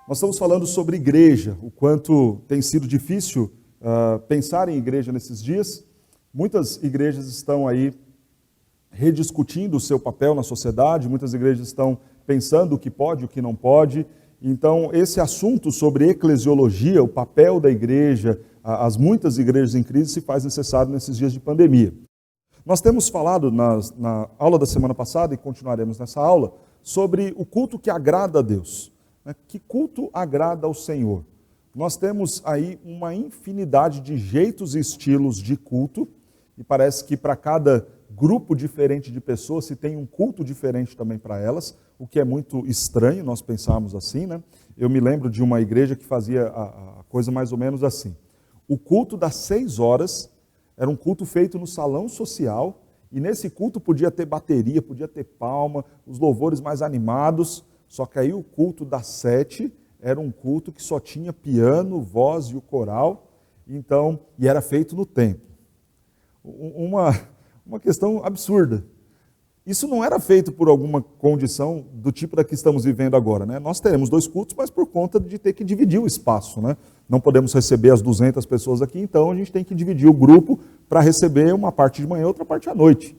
Nós estamos falando sobre igreja, o quanto tem sido difícil pensar em igreja nesses dias. Muitas igrejas estão aí rediscutindo o seu papel na sociedade, muitas igrejas estão pensando o que pode e o que não pode. Então, esse assunto sobre eclesiologia, o papel da igreja, as muitas igrejas em crise, se faz necessário nesses dias de pandemia. Nós temos falado na aula da semana passada, e continuaremos nessa aula, sobre o culto que agrada a Deus. Que culto agrada ao Senhor? Nós temos aí uma infinidade de jeitos e estilos de culto, e parece que para cada grupo diferente de pessoas se tem um culto diferente também para elas, o que é muito estranho nós pensarmos assim, né? Eu me lembro de uma igreja que fazia a coisa mais ou menos assim. O culto das 6 horas era um culto feito no salão social, e nesse culto podia ter bateria, podia ter palma, os louvores mais animados. Só que aí o culto das 7 era um culto que só tinha piano, voz e o coral, então, e era feito no templo. Uma questão absurda. Isso não era feito por alguma condição do tipo da que estamos vivendo agora, né? Nós teremos 2 cultos, mas por conta de ter que dividir o espaço, né? Não podemos receber as 200 pessoas aqui, então a gente tem que dividir o grupo para receber uma parte de manhã e outra parte à noite.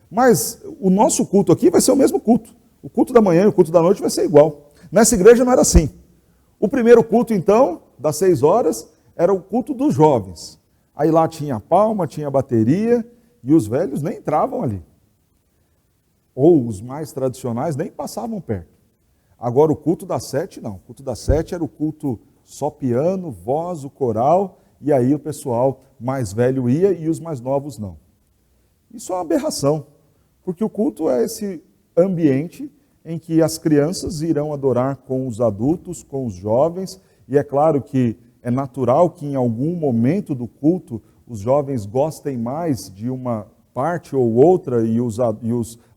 Mas o nosso culto aqui vai ser o mesmo culto. O culto da manhã e o culto da noite vai ser igual. Nessa igreja não era assim. O primeiro culto, então, das 6 horas, era o culto dos jovens. Aí lá tinha palma, tinha bateria, e os velhos nem entravam ali. Ou os mais tradicionais nem passavam perto. Agora o culto das 7, não. O culto das 7 era o culto só piano, voz, o coral, e aí o pessoal mais velho ia e os mais novos não. Isso é uma aberração, porque o culto é esse ambiente em que as crianças irão adorar com os adultos, com os jovens, e é claro que é natural que em algum momento do culto os jovens gostem mais de uma parte ou outra e os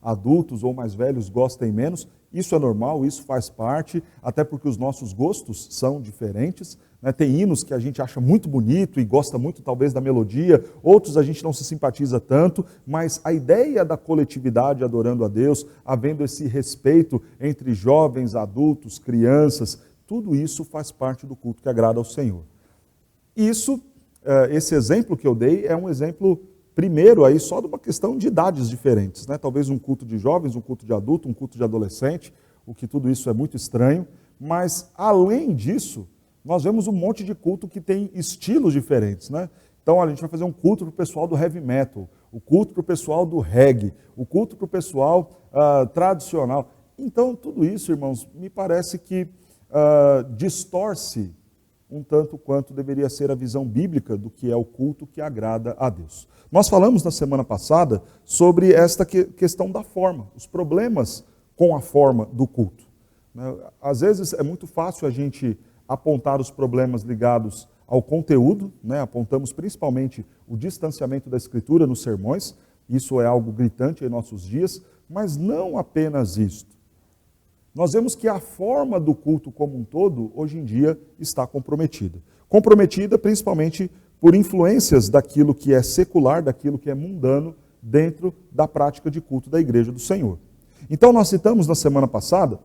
adultos ou mais velhos gostem menos. Isso é normal, isso faz parte, até porque os nossos gostos são diferentes, né? Tem hinos que a gente acha muito bonito e gosta muito talvez da melodia, outros a gente não se simpatiza tanto, mas a ideia da coletividade adorando a Deus, havendo esse respeito entre jovens, adultos, crianças, tudo isso faz parte do culto que agrada ao Senhor. Esse exemplo que eu dei é um exemplo primeiro aí só de uma questão de idades diferentes, né? Talvez um culto de jovens, um culto de adulto, um culto de adolescente, o que tudo isso é muito estranho, mas além disso, nós vemos um monte de culto que tem estilos diferentes, né? Então a gente vai fazer um culto para o pessoal do heavy metal, o culto para o pessoal do reggae, o culto para o pessoal tradicional. Então tudo isso, irmãos, me parece que distorce um tanto quanto deveria ser a visão bíblica do que é o culto que agrada a Deus. Nós falamos na semana passada sobre esta questão da forma, os problemas com a forma do culto. Às vezes é muito fácil a gente apontar os problemas ligados ao conteúdo, né? Apontamos principalmente o distanciamento da Escritura nos sermões, isso é algo gritante em nossos dias, mas não apenas isto. Nós vemos que a forma do culto como um todo, hoje em dia, está comprometida. Comprometida principalmente por influências daquilo que é secular, daquilo que é mundano, dentro da prática de culto da Igreja do Senhor. Então nós citamos na semana passada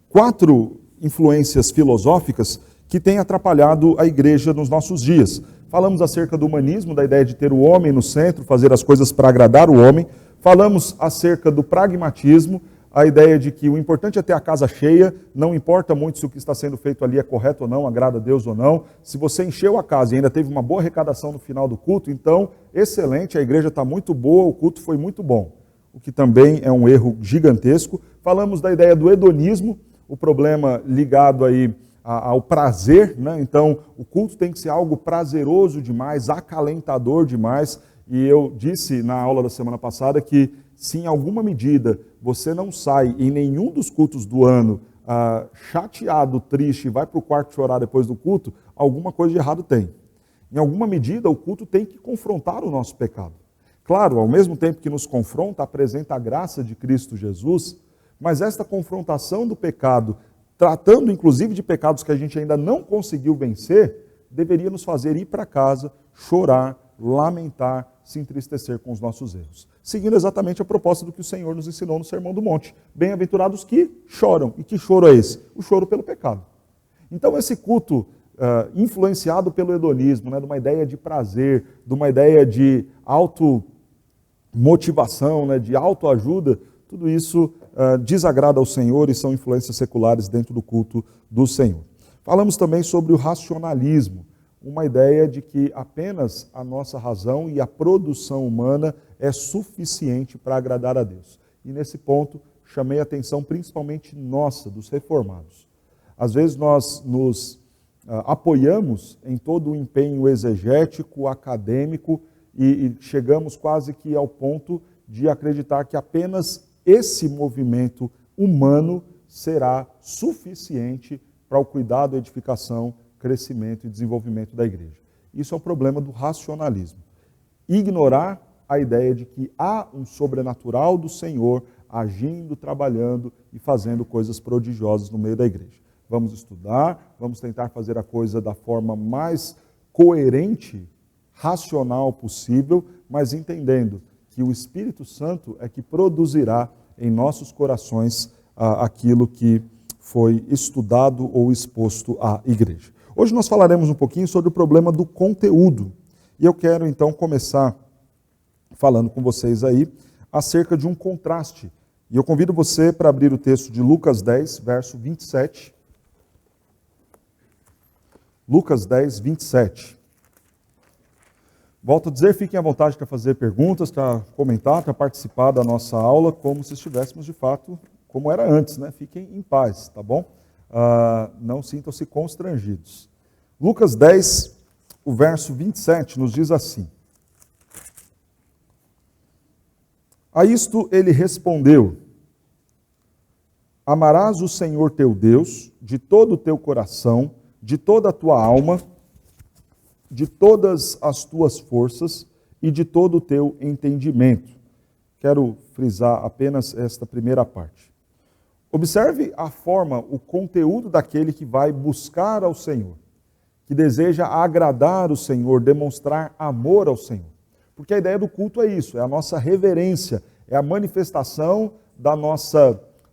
4 influências filosóficas que têm atrapalhado a Igreja nos nossos dias. Falamos acerca do humanismo, da ideia de ter o homem no centro, fazer as coisas para agradar o homem. Falamos acerca do pragmatismo, a ideia de que o importante é ter a casa cheia, não importa muito se o que está sendo feito ali é correto ou não, agrada a Deus ou não. Se você encheu a casa e ainda teve uma boa arrecadação no final do culto, então, excelente, a igreja está muito boa, o culto foi muito bom. O que também é um erro gigantesco. Falamos da ideia do hedonismo, o problema ligado aí ao prazer, né? Então, o culto tem que ser algo prazeroso demais, acalentador demais. E eu disse na aula da semana passada que, se em alguma medida você não sai em nenhum dos cultos do ano chateado, triste, e vai para o quarto chorar depois do culto, alguma coisa de errado tem. Em alguma medida, o culto tem que confrontar o nosso pecado. Claro, ao mesmo tempo que nos confronta, apresenta a graça de Cristo Jesus, mas esta confrontação do pecado, tratando inclusive de pecados que a gente ainda não conseguiu vencer, deveria nos fazer ir para casa, chorar, lamentar, se entristecer com os nossos erros. Seguindo exatamente a proposta do que o Senhor nos ensinou no Sermão do Monte. Bem-aventurados que choram. E que choro é esse? O choro pelo pecado. Então esse culto influenciado pelo hedonismo, né, de uma ideia de prazer, de uma ideia de automotivação, né, de autoajuda, tudo isso desagrada ao Senhor e são influências seculares dentro do culto do Senhor. Falamos também sobre o racionalismo, uma ideia de que apenas a nossa razão e a produção humana é suficiente para agradar a Deus. E nesse ponto, chamei a atenção principalmente nossa, dos reformados. Às vezes nós nos apoiamos em todo o empenho exegético, acadêmico, e chegamos quase que ao ponto de acreditar que apenas esse movimento humano será suficiente para o cuidado, edificação, crescimento e desenvolvimento da igreja. Isso é um problema do racionalismo. Ignorar a ideia de que há um sobrenatural do Senhor agindo, trabalhando e fazendo coisas prodigiosas no meio da igreja. Vamos estudar, vamos tentar fazer a coisa da forma mais coerente, racional possível, mas entendendo que o Espírito Santo é que produzirá em nossos corações aquilo que foi estudado ou exposto à igreja. Hoje nós falaremos um pouquinho sobre o problema do conteúdo. E eu quero então começar falando com vocês aí acerca de um contraste. E eu convido você para abrir o texto de Lucas 10, verso 27. Lucas 10, 27. Volto a dizer, fiquem à vontade para fazer perguntas, para comentar, para participar da nossa aula, como se estivéssemos de fato, como era antes, né? Fiquem em paz, tá bom? Não sintam-se constrangidos. Lucas 10, o verso 27, nos diz assim. A isto ele respondeu: amarás o Senhor teu Deus de todo o teu coração, de toda a tua alma, de todas as tuas forças e de todo o teu entendimento. Quero frisar apenas esta primeira parte. Observe a forma, o conteúdo daquele que vai buscar ao Senhor, que deseja agradar o Senhor, demonstrar amor ao Senhor. Porque a ideia do culto é isso, é a nossa reverência, é a manifestação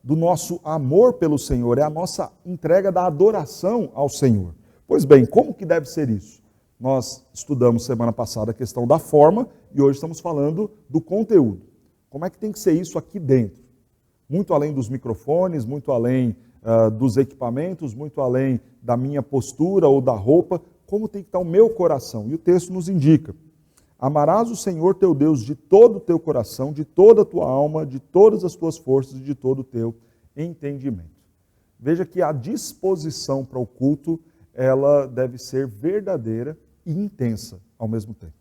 do nosso amor pelo Senhor, é a nossa entrega da adoração ao Senhor. Pois bem, como que deve ser isso? Nós estudamos semana passada a questão da forma e hoje estamos falando do conteúdo. Como é que tem que ser isso aqui dentro? Muito além dos microfones, muito além dos equipamentos, muito além da minha postura ou da roupa, como tem que estar o meu coração? E o texto nos indica: amarás o Senhor teu Deus de todo o teu coração, de toda a tua alma, de todas as tuas forças e de todo o teu entendimento. Veja que a disposição para o culto, ela deve ser verdadeira e intensa ao mesmo tempo.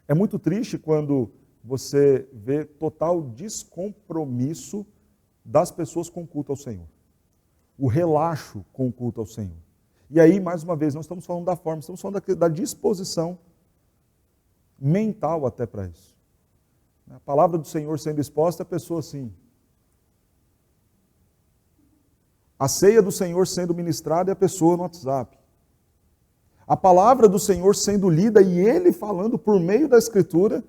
É muito triste quando você vê total descompromisso das pessoas com o culto ao Senhor. O relaxo com o culto ao Senhor. E aí, mais uma vez, não estamos falando da forma, estamos falando da disposição mental até para isso. A palavra do Senhor sendo exposta, a pessoa assim. A ceia do Senhor sendo ministrada e a pessoa no WhatsApp. A palavra do Senhor sendo lida e Ele falando por meio da Escritura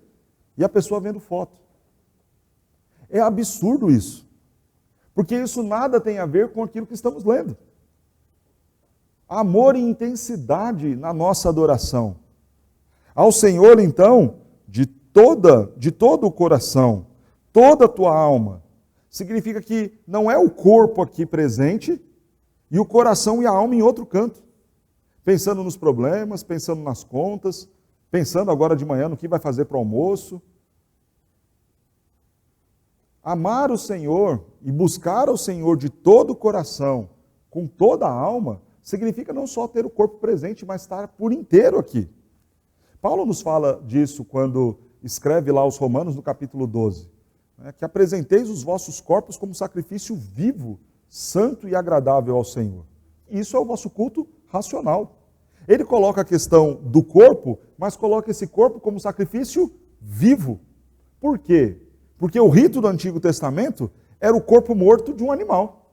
e a pessoa vendo foto. É absurdo isso. Porque isso nada tem a ver com aquilo que estamos lendo. Amor e intensidade na nossa adoração. Ao Senhor, então, de todo o coração, toda a tua alma, significa que não é o corpo aqui presente e o coração e a alma em outro canto. Pensando nos problemas, pensando nas contas, pensando agora de manhã no que vai fazer para o almoço. Amar o Senhor e buscar ao Senhor de todo o coração, com toda a alma, significa não só ter o corpo presente, mas estar por inteiro aqui. Paulo nos fala disso quando escreve lá aos Romanos no capítulo 12, que apresenteis os vossos corpos como sacrifício vivo, santo e agradável ao Senhor. Isso é o vosso culto racional. Ele coloca a questão do corpo, mas coloca esse corpo como sacrifício vivo. Por quê? Porque o rito do Antigo Testamento era o corpo morto de um animal.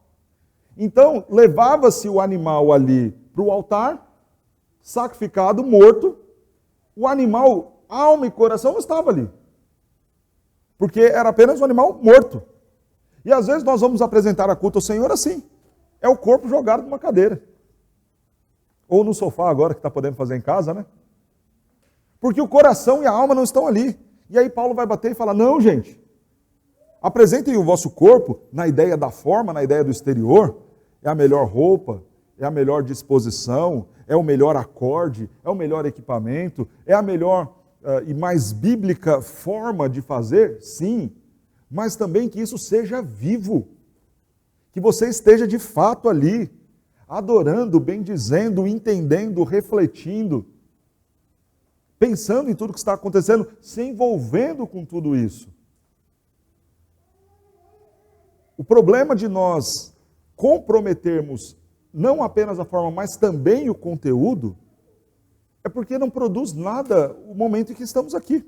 Então, levava-se o animal ali para o altar, sacrificado, morto, o animal, alma e coração não estava ali. Porque era apenas um animal morto. E às vezes nós vamos apresentar a culto ao Senhor assim. É o corpo jogado numa cadeira. Ou no sofá agora, que está podendo fazer em casa, né? Porque o coração e a alma não estão ali. E aí Paulo vai bater e falar, não, gente, apresentem o vosso corpo na ideia da forma, na ideia do exterior, é a melhor roupa, é a melhor disposição, é o melhor acorde, é o melhor equipamento, é a melhor e mais bíblica forma de fazer, sim, mas também que isso seja vivo, que você esteja de fato ali, adorando, bendizendo, entendendo, refletindo, pensando em tudo que está acontecendo, se envolvendo com tudo isso. O problema de nós comprometermos não apenas a forma, mas também o conteúdo, é porque não produz nada o momento em que estamos aqui.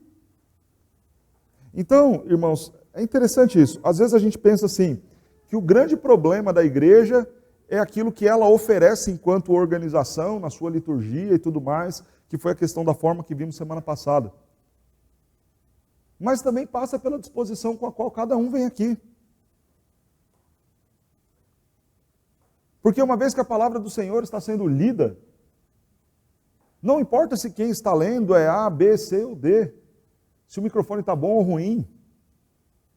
Então, irmãos, é interessante isso. Às vezes a gente pensa assim, que o grande problema da igreja é aquilo que ela oferece enquanto organização, na sua liturgia e tudo mais, que foi a questão da forma que vimos semana passada. Mas também passa pela disposição com a qual cada um vem aqui. Porque uma vez que a palavra do Senhor está sendo lida, não importa se quem está lendo é A, B, C ou D, se o microfone está bom ou ruim,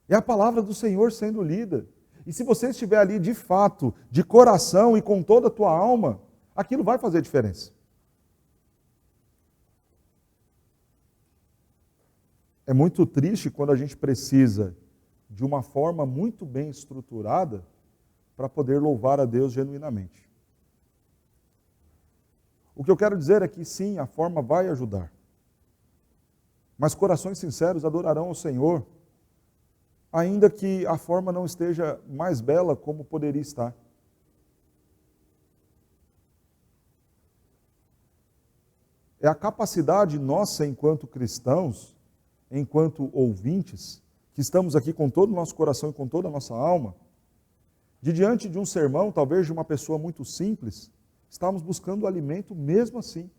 é a palavra do Senhor sendo lida. E se você estiver ali de fato, de coração e com toda a tua alma, aquilo vai fazer diferença. É muito triste quando a gente precisa de uma forma muito bem estruturada para poder louvar a Deus genuinamente. O que eu quero dizer é que sim, a forma vai ajudar. Mas corações sinceros adorarão ao Senhor, ainda que a forma não esteja mais bela como poderia estar. É a capacidade nossa, enquanto cristãos, enquanto ouvintes, que estamos aqui com todo o nosso coração e com toda a nossa alma, de diante de um sermão, talvez de uma pessoa muito simples, estamos buscando o alimento mesmo assim.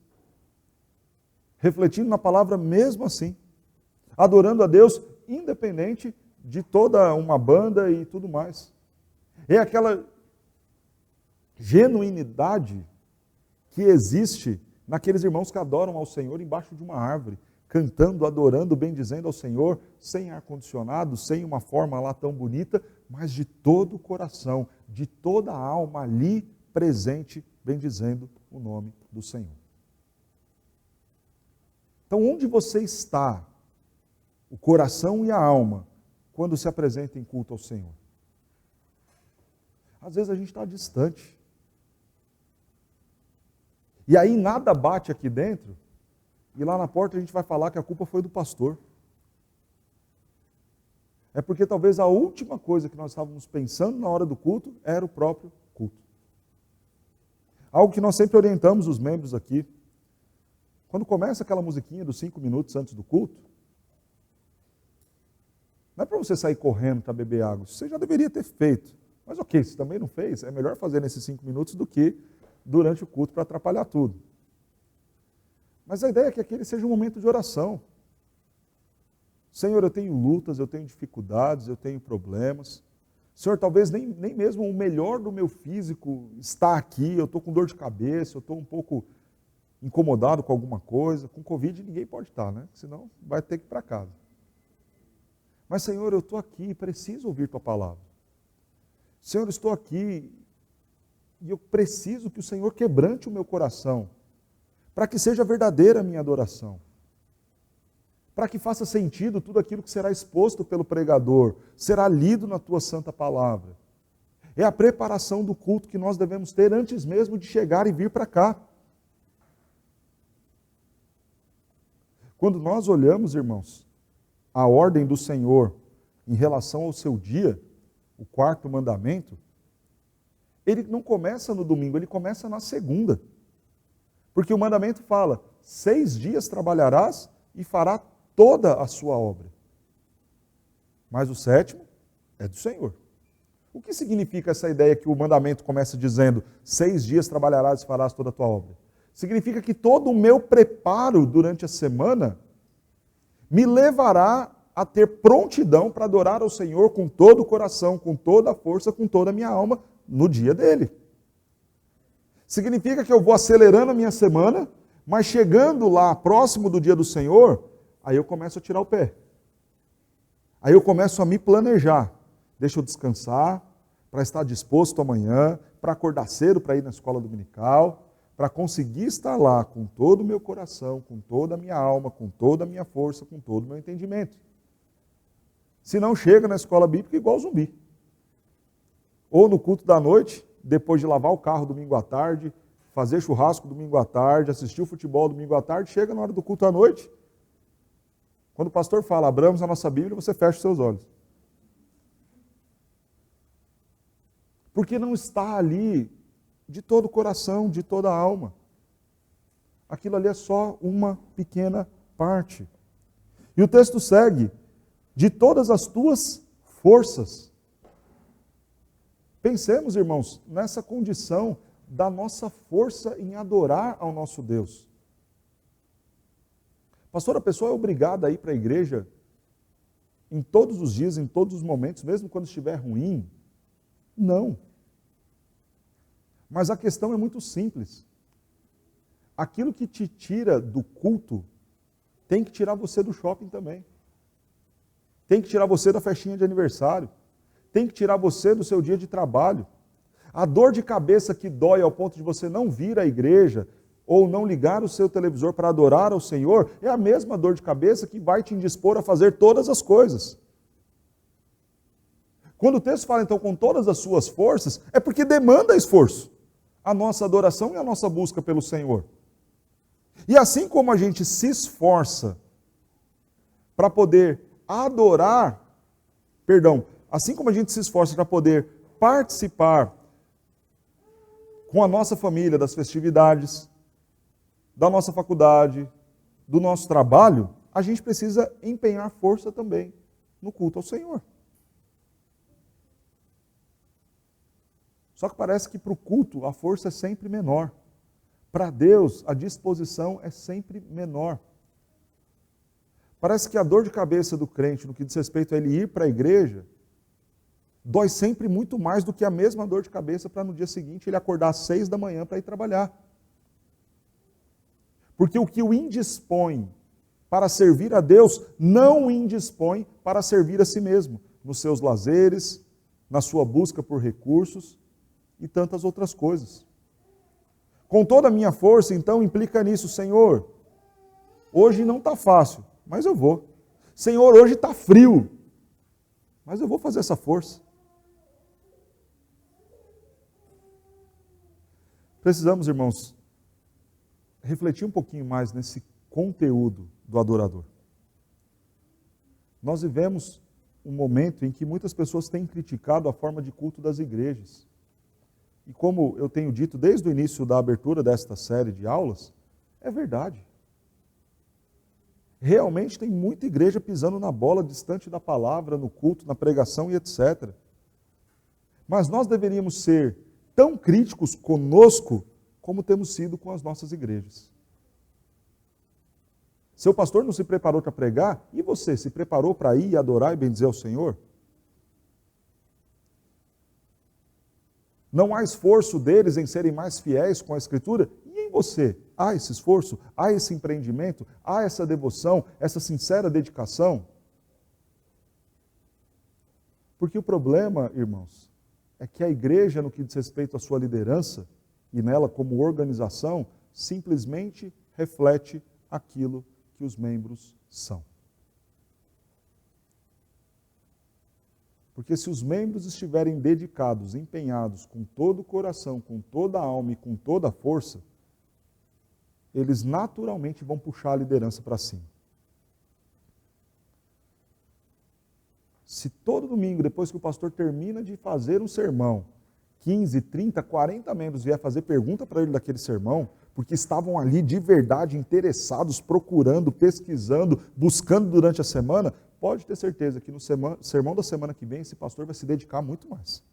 Refletindo na palavra mesmo assim. Adorando a Deus independente de toda uma banda e tudo mais. É aquela genuinidade que existe naqueles irmãos que adoram ao Senhor embaixo de uma árvore, cantando, adorando, bendizendo ao Senhor, sem ar-condicionado, sem uma forma lá tão bonita, mas de todo o coração, de toda a alma ali presente, bendizendo o nome do Senhor. Então, onde você está, o coração e a alma, quando se apresenta em culto ao Senhor? Às vezes a gente está distante. E aí nada bate aqui dentro, e lá na porta a gente vai falar que a culpa foi do pastor. É porque talvez a última coisa que nós estávamos pensando na hora do culto era o próprio culto. Algo que nós sempre orientamos os membros aqui. Quando começa aquela musiquinha dos 5 minutos antes do culto, não é para você sair correndo para beber água, você já deveria ter feito. Mas ok, se também não fez, é melhor fazer nesses 5 minutos do que durante o culto para atrapalhar tudo. Mas a ideia é que aquele seja um momento de oração. Senhor, eu tenho lutas, eu tenho dificuldades, eu tenho problemas. Senhor, talvez nem mesmo o melhor do meu físico está aqui, eu estou com dor de cabeça, eu estou um pouco incomodado com alguma coisa. Com Covid ninguém pode estar, né? Senão vai ter que ir para casa. Mas Senhor, eu estou aqui e preciso ouvir Tua palavra. Senhor, eu estou aqui e eu preciso que o Senhor quebrante o meu coração, para que seja verdadeira a minha adoração, para que faça sentido tudo aquilo que será exposto pelo pregador, será lido na Tua santa palavra. É a preparação do culto que nós devemos ter antes mesmo de chegar e vir para cá. Quando nós olhamos, irmãos, a ordem do Senhor em relação ao seu dia, o 4º mandamento, ele não começa no domingo, ele começa na segunda. Porque o mandamento fala, 6 dias trabalharás e fará toda a sua obra. Mas o 7º é do Senhor. O que significa essa ideia que o mandamento começa dizendo, 6 dias trabalharás e farás toda a tua obra? Significa que todo o meu preparo durante a semana me levará a ter prontidão para adorar ao Senhor com todo o coração, com toda a força, com toda a minha alma no dia dele. Significa que eu vou acelerando a minha semana, mas chegando lá, próximo do dia do Senhor, aí eu começo a tirar o pé. Aí eu começo a me planejar. Deixa eu descansar, para estar disposto amanhã, para acordar cedo para ir na escola dominical, para conseguir estar lá com todo o meu coração, com toda a minha alma, com toda a minha força, com todo o meu entendimento. Se não, chega na escola bíblica igual zumbi. Ou no culto da noite, depois de lavar o carro domingo à tarde, fazer churrasco domingo à tarde, assistir o futebol domingo à tarde, chega na hora do culto à noite. Quando o pastor fala, abramos a nossa Bíblia, você fecha os seus olhos. Porque não está ali de todo o coração, de toda a alma. Aquilo ali é só uma pequena parte. E o texto segue, de todas as tuas forças. Pensemos, irmãos, nessa condição da nossa força em adorar ao nosso Deus. Pastor, a pessoa é obrigada a ir para a igreja em todos os dias, em todos os momentos, mesmo quando estiver ruim? Não. Mas a questão é muito simples. Aquilo que te tira do culto tem que tirar você do shopping também. Tem que tirar você da festinha de aniversário. Tem que tirar você do seu dia de trabalho. A dor de cabeça que dói ao ponto de você não vir à igreja ou não ligar o seu televisor para adorar ao Senhor é a mesma dor de cabeça que vai te indispor a fazer todas as coisas. Quando o texto fala, então, com todas as suas forças, é porque demanda esforço. A nossa adoração e a nossa busca pelo Senhor. E assim como a gente se esforça para poder adorar, assim como a gente se esforça para poder participar com a nossa família das festividades, da nossa faculdade, do nosso trabalho, a gente precisa empenhar força também no culto ao Senhor. Só que parece que para o culto a força é sempre menor. Para Deus a disposição é sempre menor. Parece que a dor de cabeça do crente no que diz respeito a ele ir para a igreja dói sempre muito mais do que a mesma dor de cabeça para no dia seguinte ele acordar às 6 da manhã para ir trabalhar. Porque o que o indispõe para servir a Deus não o indispõe para servir a si mesmo, nos seus lazeres, na sua busca por recursos e tantas outras coisas. Com toda a minha força, então, implica nisso, Senhor, hoje não está fácil, mas eu vou. Senhor, hoje está frio, mas eu vou fazer essa força. Precisamos, irmãos, refletir um pouquinho mais nesse conteúdo do adorador. Nós vivemos um momento em que muitas pessoas têm criticado a forma de culto das igrejas. E como eu tenho dito desde o início da abertura desta série de aulas, é verdade. Realmente tem muita igreja pisando na bola, distante da palavra, no culto, na pregação e etc. Mas nós deveríamos ser tão críticos conosco como temos sido com as nossas igrejas. Seu pastor não se preparou para pregar, e você se preparou para ir adorar e bendizer ao Senhor? Não há esforço deles em serem mais fiéis com a Escritura? E em você? Há esse esforço? Há esse empreendimento? Há essa devoção? Essa sincera dedicação? Porque o problema, irmãos, é que a igreja, no que diz respeito à sua liderança, e nela como organização, simplesmente reflete aquilo que os membros são. Porque se os membros estiverem dedicados, empenhados, com todo o coração, com toda a alma e com toda a força, eles naturalmente vão puxar a liderança para cima. Se todo domingo, depois que o pastor termina de fazer um sermão, 15, 30, 40 membros vier fazer pergunta para ele daquele sermão, porque estavam ali de verdade interessados, procurando, pesquisando, buscando durante a semana, pode ter certeza que no sermão da semana que vem esse pastor vai se dedicar muito mais.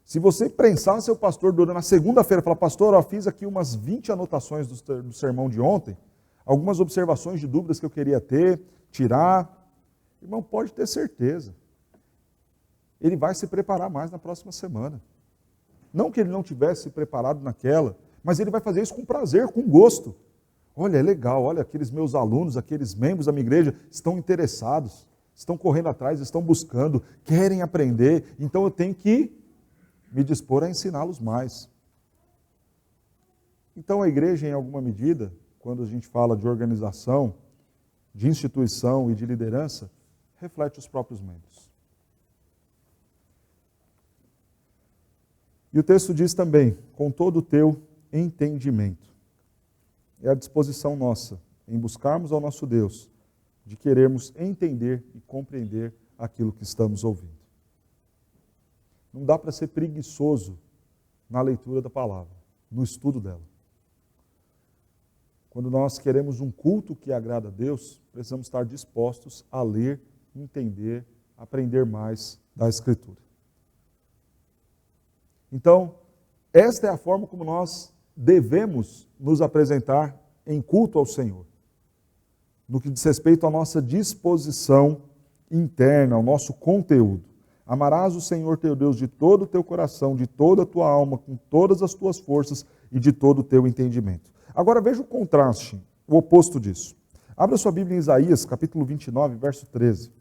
Se você prensar seu pastor na segunda-feira, falar, pastor, eu fiz aqui umas 20 anotações do sermão de ontem, algumas observações de dúvidas que eu queria tirar, irmão, pode ter certeza. Ele vai se preparar mais na próxima semana. Não que ele não tivesse se preparado naquela, mas ele vai fazer isso com prazer, com gosto. Olha, é legal, olha, aqueles meus alunos, aqueles membros da minha igreja estão interessados, estão correndo atrás, estão buscando, querem aprender, então eu tenho que me dispor a ensiná-los mais. Então a igreja, em alguma medida, quando a gente fala de organização, de instituição e de liderança, reflete os próprios membros. E o texto diz também, com todo o teu entendimento. É a disposição nossa em buscarmos ao nosso Deus, de querermos entender e compreender aquilo que estamos ouvindo. Não dá para ser preguiçoso na leitura da palavra, no estudo dela. Quando nós queremos um culto que agrada a Deus, precisamos estar dispostos a ler, entender, aprender mais da Escritura. Então, esta é a forma como nós devemos nos apresentar em culto ao Senhor. No que diz respeito à nossa disposição interna, ao nosso conteúdo. Amarás o Senhor teu Deus de todo o teu coração, de toda a tua alma, com todas as tuas forças e de todo o teu entendimento. Agora veja o contraste, o oposto disso. Abra sua Bíblia em Isaías, capítulo 29, verso 13.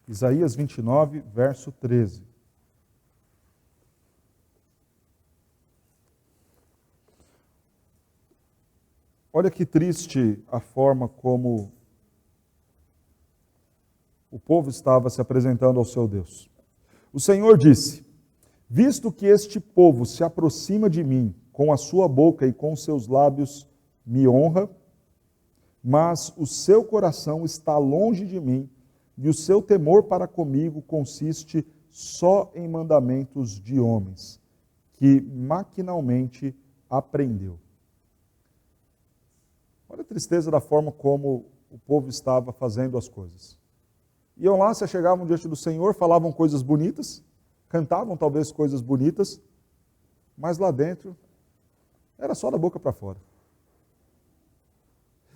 Isaías 29, verso 13. Olha que triste a forma como o povo estava se apresentando ao seu Deus. O Senhor disse, visto que este povo se aproxima de mim, com a sua boca e com os seus lábios me honra, mas o seu coração está longe de mim, e o seu temor para comigo consiste só em mandamentos de homens, que maquinalmente aprendeu. Olha a tristeza da forma como o povo estava fazendo as coisas. Iam lá, se chegavam diante do Senhor, falavam coisas bonitas, cantavam talvez coisas bonitas, mas lá dentro era só da boca para fora.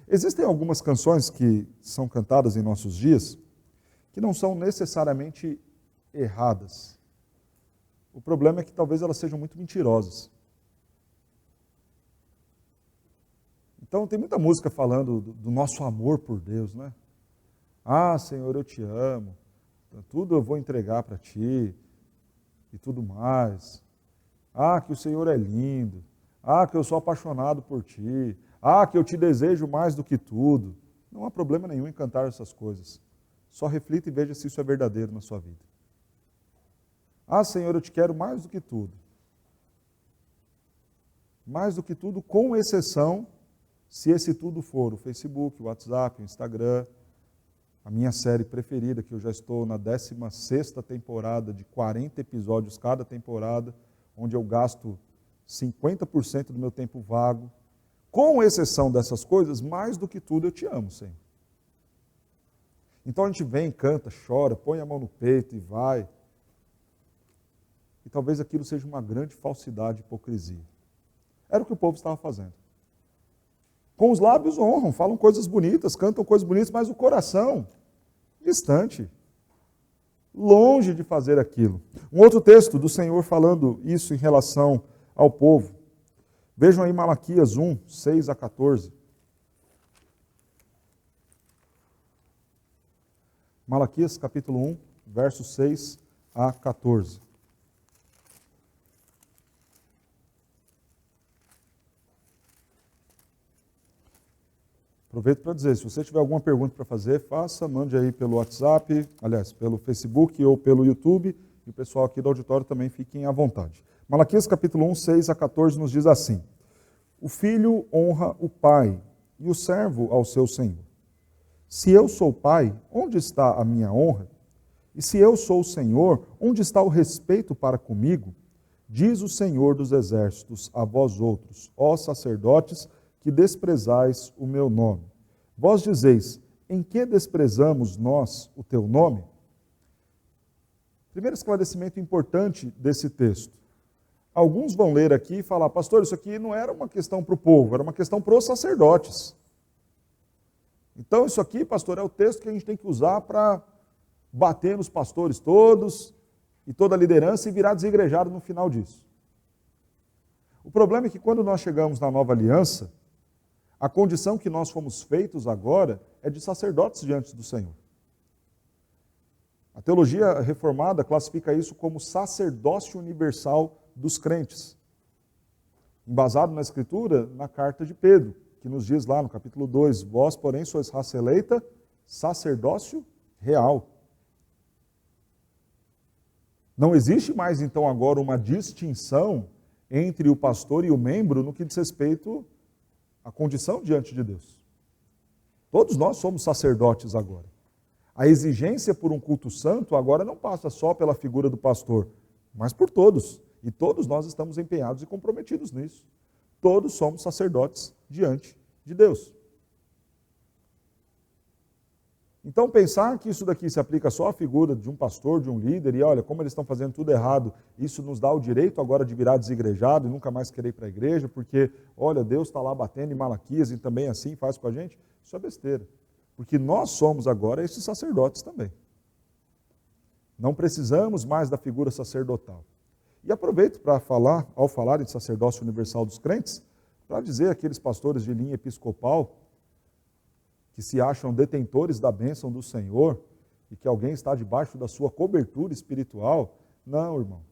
Existem algumas canções que são cantadas em nossos dias que não são necessariamente erradas. O problema é que talvez elas sejam muito mentirosas. Então tem muita música falando do nosso amor por Deus, né? Ah, Senhor, eu te amo, tudo eu vou entregar para ti e tudo mais. Ah, que o Senhor é lindo. Ah, que eu sou apaixonado por ti. Ah, que eu te desejo mais do que tudo. Não há problema nenhum em cantar essas coisas. Só reflita e veja se isso é verdadeiro na sua vida. Ah, Senhor, eu te quero mais do que tudo. Mais do que tudo, com exceção, se esse tudo for o Facebook, o WhatsApp, o Instagram, a minha série preferida, que eu já estou na 16ª temporada, de 40 episódios cada temporada, onde eu gasto 50% do meu tempo vago. Com exceção dessas coisas, mais do que tudo eu te amo, Senhor. Então a gente vem, canta, chora, põe a mão no peito e vai. E talvez aquilo seja uma grande falsidade e hipocrisia. Era o que o povo estava fazendo. Com os lábios honram, falam coisas bonitas, cantam coisas bonitas, mas o coração distante, longe de fazer aquilo. Um outro texto do Senhor falando isso em relação ao povo. Vejam aí Malaquias 1, 6 a 14. Malaquias capítulo 1, versos 6 a 14. Aproveito para dizer, se você tiver alguma pergunta para fazer, faça, mande aí pelo WhatsApp, aliás, pelo Facebook ou pelo YouTube, e o pessoal aqui do auditório também fiquem à vontade. Malaquias capítulo 1, 6 a 14 nos diz assim, o filho honra o pai e o servo ao seu senhor. Se eu sou pai, onde está a minha honra? E se eu sou o Senhor, onde está o respeito para comigo? Diz o Senhor dos exércitos a vós outros, ó sacerdotes, que que desprezais o meu nome. Vós dizeis, em que desprezamos nós o teu nome? Primeiro esclarecimento importante desse texto. Alguns vão ler aqui e falar, pastor, isso aqui não era uma questão para o povo, era uma questão para os sacerdotes. Então isso aqui, pastor, é o texto que a gente tem que usar para bater nos pastores todos e toda a liderança e virar desigrejado no final disso. O problema é que quando nós chegamos na nova aliança, a condição que nós fomos feitos agora é de sacerdotes diante do Senhor. A teologia reformada classifica isso como sacerdócio universal dos crentes. Embasado na Escritura, na carta de Pedro, que nos diz lá no capítulo 2, vós, porém, sois raça eleita, sacerdócio real. Não existe mais, então, agora uma distinção entre o pastor e o membro no que diz respeito à condição diante de Deus. Todos nós somos sacerdotes agora. A exigência por um culto santo agora não passa só pela figura do pastor, mas por todos. E todos nós estamos empenhados e comprometidos nisso. Todos somos sacerdotes diante de Deus. Então, pensar que isso daqui se aplica só à figura de um pastor, de um líder, e olha, como eles estão fazendo tudo errado, isso nos dá o direito agora de virar desigrejado e nunca mais querer ir para a igreja, porque, olha, Deus está lá batendo em Malaquias e também assim faz com a gente, isso é besteira. Porque nós somos agora esses sacerdotes também. Não precisamos mais da figura sacerdotal. E aproveito para falar, ao falar de sacerdócio universal dos crentes, para dizer àqueles pastores de linha episcopal que se acham detentores da bênção do Senhor e que alguém está debaixo da sua cobertura espiritual. Não, irmão.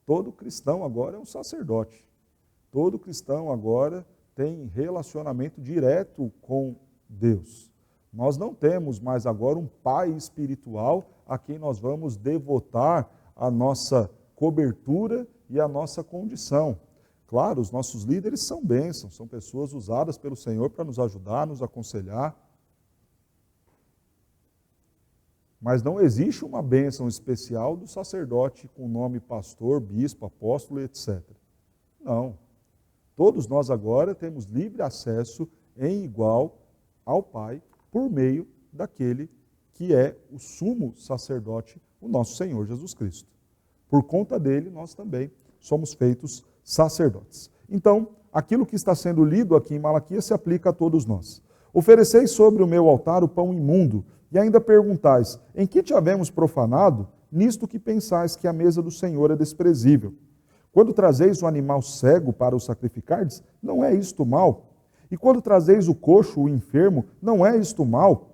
Todo cristão agora é um sacerdote. Todo cristão agora tem relacionamento direto com Deus. Nós não temos mais agora um pai espiritual a quem nós vamos devotar a nossa cobertura e a nossa condição. Claro, os nossos líderes são bênçãos, são pessoas usadas pelo Senhor para nos ajudar, nos aconselhar. Mas não existe uma bênção especial do sacerdote com o nome pastor, bispo, apóstolo, etc. Não. Todos nós agora temos livre acesso em igual ao Pai por meio daquele que é o sumo sacerdote, o nosso Senhor Jesus Cristo. Por conta dele, nós também somos feitos sacerdotes. Então, aquilo que está sendo lido aqui em Malaquias se aplica a todos nós. Ofereceis sobre o meu altar o pão imundo, e ainda perguntais, em que te havemos profanado? Nisto que pensais que a mesa do Senhor é desprezível. Quando trazeis o animal cego para o sacrificardes, não é isto mal? E quando trazeis o coxo, o enfermo, não é isto mal?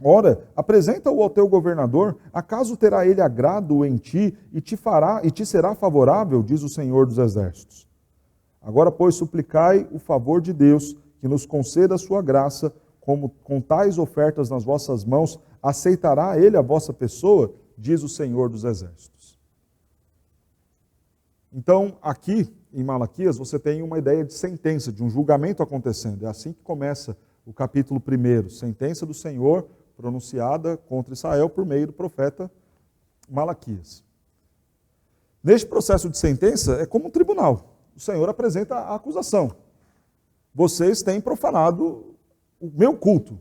Ora, apresenta-o ao teu governador, acaso terá ele agrado em ti e te será favorável, diz o Senhor dos Exércitos. Agora, pois, suplicai o favor de Deus, que nos conceda a sua graça, como com tais ofertas nas vossas mãos, aceitará ele a vossa pessoa, diz o Senhor dos Exércitos. Então, aqui em Malaquias, você tem uma ideia de sentença, de um julgamento acontecendo. É assim que começa o capítulo 1, sentença do Senhor pronunciada contra Israel por meio do profeta Malaquias. Neste processo de sentença, é como um tribunal. O Senhor apresenta a acusação. Vocês têm profanado o meu culto.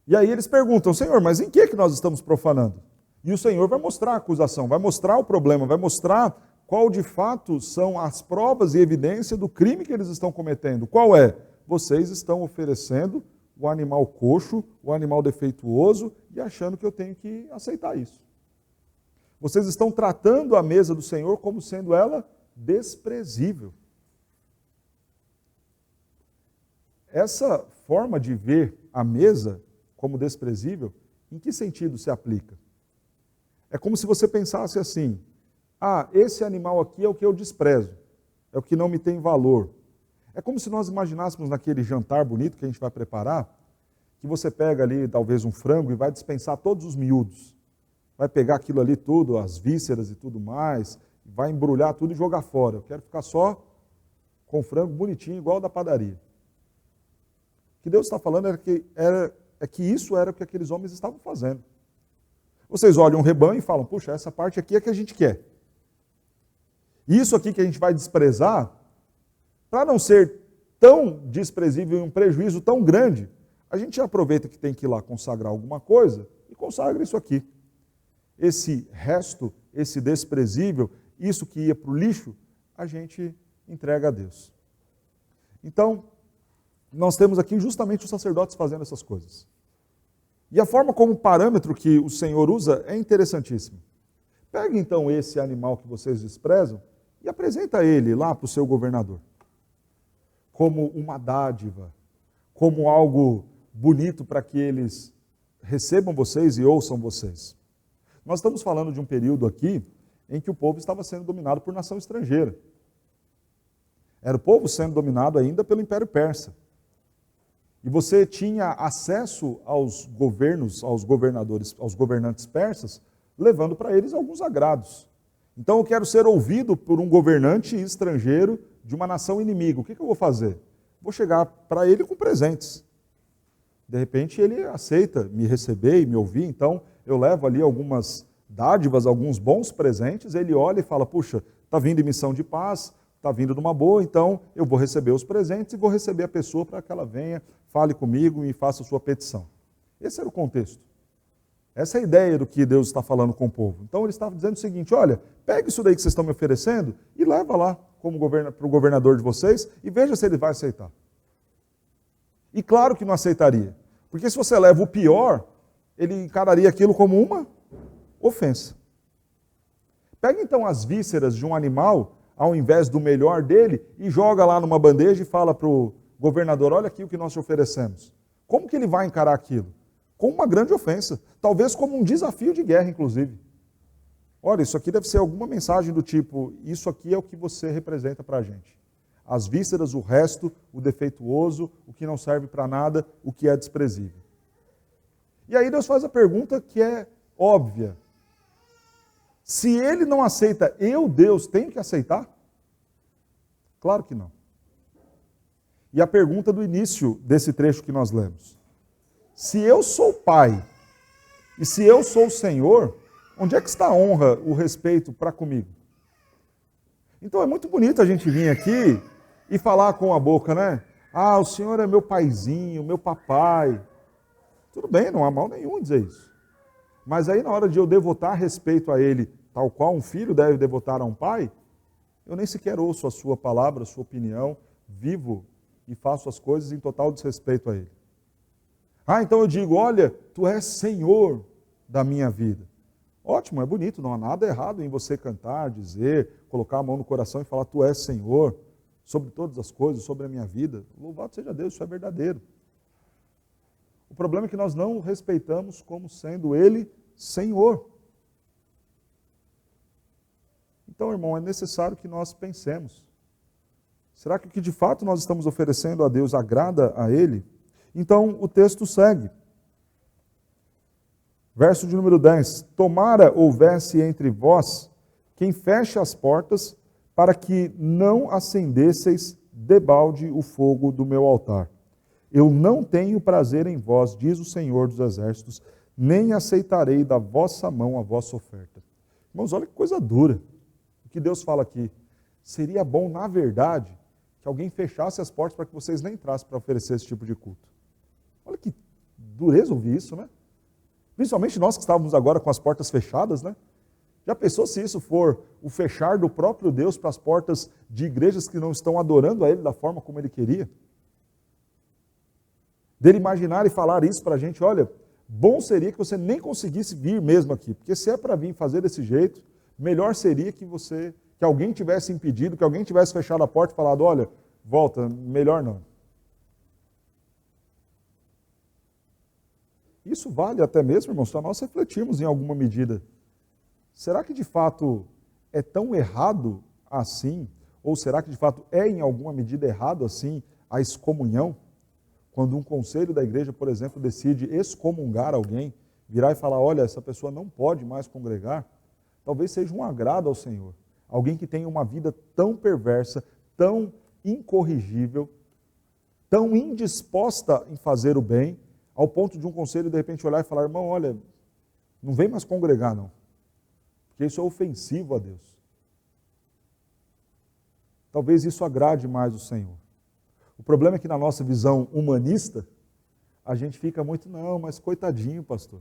E aí eles perguntam, Senhor, mas em que nós estamos profanando? E o Senhor vai mostrar a acusação, vai mostrar o problema, vai mostrar qual de fato são as provas e evidência do crime que eles estão cometendo. Qual é? Vocês estão oferecendo o animal coxo, o animal defeituoso, e achando que eu tenho que aceitar isso. Vocês estão tratando a mesa do Senhor como sendo ela desprezível. Essa forma de ver a mesa como desprezível, em que sentido se aplica? É como se você pensasse assim, esse animal aqui é o que eu desprezo, é o que não me tem valor. É como se nós imaginássemos naquele jantar bonito que a gente vai preparar, que você pega ali talvez um frango e vai dispensar todos os miúdos. Vai pegar aquilo ali tudo, as vísceras e tudo mais, vai embrulhar tudo e jogar fora. Eu quero ficar só com o frango bonitinho, igual da padaria. O que Deus está falando é que isso era o que aqueles homens estavam fazendo. Vocês olham um rebanho e falam, puxa, essa parte aqui é que a gente quer. Isso aqui que a gente vai desprezar, para não ser tão desprezível e um prejuízo tão grande, a gente aproveita que tem que ir lá consagrar alguma coisa e consagra isso aqui. Esse resto, esse desprezível, isso que ia para o lixo, a gente entrega a Deus. Então, nós temos aqui justamente os sacerdotes fazendo essas coisas. E a forma como parâmetro que o Senhor usa é interessantíssimo. Pega então esse animal que vocês desprezam e apresenta ele lá para o seu governador. Como uma dádiva, como algo bonito para que eles recebam vocês e ouçam vocês. Nós estamos falando de um período aqui em que o povo estava sendo dominado por nação estrangeira. Era o povo sendo dominado ainda pelo Império Persa. E você tinha acesso aos governos, aos governadores, aos governantes persas, levando para eles alguns agrados. Então eu quero ser ouvido por um governante estrangeiro de uma nação inimiga. O que eu vou fazer? Vou chegar para ele com presentes. De repente ele aceita me receber e me ouvir, então eu levo ali algumas dádivas, alguns bons presentes, ele olha e fala, puxa, está vindo em missão de paz, está vindo de uma boa, então eu vou receber os presentes e vou receber a pessoa para que ela venha, fale comigo e faça a sua petição. Esse era o contexto. Essa é a ideia do que Deus está falando com o povo. Então ele estava dizendo o seguinte, olha, pega isso daí que vocês estão me oferecendo e leva lá para o governador de vocês e veja se ele vai aceitar. E claro que não aceitaria, porque se você leva o pior, ele encararia aquilo como uma ofensa. Pega então as vísceras de um animal, ao invés do melhor dele, e joga lá numa bandeja e fala para o governador, olha aqui o que nós te oferecemos. Como que ele vai encarar aquilo? Com uma grande ofensa, talvez como um desafio de guerra, inclusive. Olha, isso aqui deve ser alguma mensagem do tipo, isso aqui é o que você representa para a gente. As vísceras, o resto, o defeituoso, o que não serve para nada, o que é desprezível. E aí Deus faz a pergunta que é óbvia. Se ele não aceita, eu, Deus, tenho que aceitar? Claro que não. E a pergunta do início desse trecho que nós lemos. Se eu sou pai, e se eu sou o Senhor, onde é que está a honra, o respeito para comigo? Então é muito bonito a gente vir aqui e falar com a boca, né? Ah, o Senhor é meu paizinho, meu papai. Tudo bem, não há mal nenhum em dizer isso. Mas aí na hora de eu devotar respeito a Ele, tal qual um filho deve devotar a um pai, eu nem sequer ouço a sua palavra, a sua opinião, vivo e faço as coisas em total desrespeito a Ele. Ah, então eu digo, olha, Tu és Senhor da minha vida. Ótimo, é bonito, não há nada errado em você cantar, dizer, colocar a mão no coração e falar, Tu és Senhor, sobre todas as coisas, sobre a minha vida. Louvado seja Deus, isso é verdadeiro. O problema é que nós não o respeitamos como sendo Ele Senhor. Então, irmão, é necessário que nós pensemos. Será que o que de fato nós estamos oferecendo a Deus agrada a Ele? Então, o texto segue. Verso de número 10. Tomara houvesse entre vós quem feche as portas para que não acendesseis debalde o fogo do meu altar. Eu não tenho prazer em vós, diz o Senhor dos Exércitos, nem aceitarei da vossa mão a vossa oferta. Irmãos, olha que coisa dura. O que Deus fala aqui. Seria bom, na verdade, que alguém fechasse as portas para que vocês nem entrassem para oferecer esse tipo de culto. Olha que dureza ouvir isso, né? Principalmente nós que estávamos agora com as portas fechadas, né? Já pensou se isso for o fechar do próprio Deus para as portas de igrejas que não estão adorando a Ele da forma como Ele queria? Dele imaginar e falar isso para a gente, olha, bom seria que você nem conseguisse vir mesmo aqui, porque se é para vir fazer desse jeito, melhor seria que alguém tivesse impedido, que alguém tivesse fechado a porta e falado, olha, volta, melhor não. Isso vale até mesmo, irmãos, para nós refletirmos em alguma medida. Será que de fato é tão errado assim? Ou será que de fato é em alguma medida errado assim a excomunhão? Quando um conselho da igreja, por exemplo, decide excomungar alguém, virar e falar, olha, essa pessoa não pode mais congregar, talvez seja um agrado ao Senhor. Alguém que tenha uma vida tão perversa, tão incorrigível, tão indisposta em fazer o bem, ao ponto de um conselho de repente olhar e falar, irmão, olha, não vem mais congregar não, porque isso é ofensivo a Deus. Talvez isso agrade mais o Senhor. O problema é que na nossa visão humanista, a gente fica muito, não, mas coitadinho, pastor.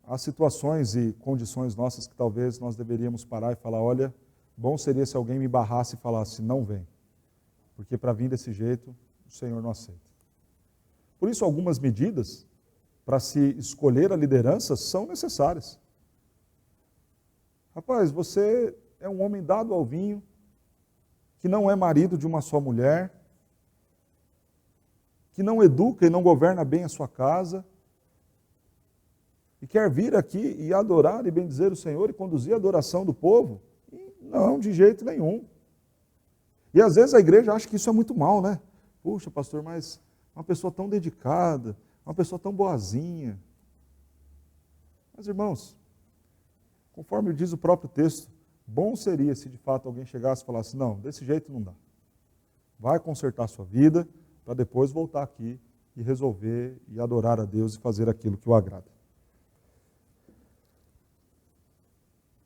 Há situações e condições nossas que talvez nós deveríamos parar e falar, olha, bom seria se alguém me barrasse e falasse, não vem. Porque para vir desse jeito, o Senhor não aceita. Por isso, algumas medidas para se escolher a liderança são necessárias. Rapaz, você é um homem dado ao vinho, que não é marido de uma só mulher, que não educa e não governa bem a sua casa, e quer vir aqui e adorar e bendizer o Senhor e conduzir a adoração do povo? Não, de jeito nenhum. E às vezes a igreja acha que isso é muito mal, né? Puxa, pastor, mas uma pessoa tão dedicada, uma pessoa tão boazinha. Mas irmãos, conforme diz o próprio texto, bom seria se de fato alguém chegasse e falasse, não, desse jeito não dá. Vai consertar a sua vida, para depois voltar aqui e resolver e adorar a Deus e fazer aquilo que o agrada.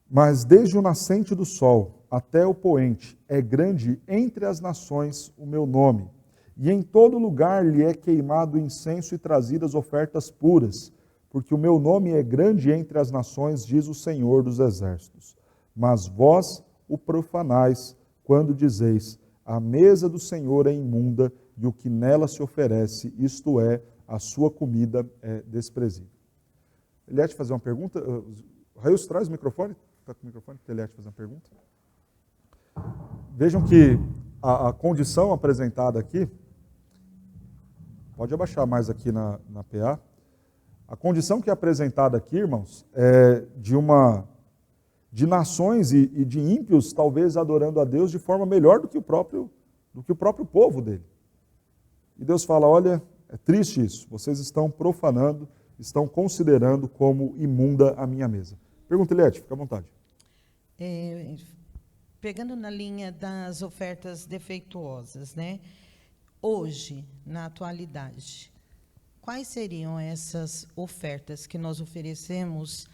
Mas desde o nascente do sol até o poente é grande entre as nações o meu nome, e em todo lugar lhe é queimado incenso e trazidas ofertas puras, porque o meu nome é grande entre as nações, diz o Senhor dos Exércitos. Mas vós o profanais, quando dizeis, a mesa do Senhor é imunda, e o que nela se oferece, isto é, a sua comida é desprezível. Eliette, fazer uma pergunta? Raílson, traz o microfone. Está com o microfone para Eliette fazer uma pergunta? Vejam que a condição apresentada aqui, pode abaixar mais aqui na PA, a condição que é apresentada aqui, irmãos, é de nações e de ímpios, talvez adorando a Deus de forma melhor do que o próprio povo dele. E Deus fala, olha, é triste isso, vocês estão profanando, estão considerando como imunda a minha mesa. Pergunta, Eliette, fica à vontade. Pegando na linha das ofertas defeituosas, né? Hoje, na atualidade, quais seriam essas ofertas que nós oferecemos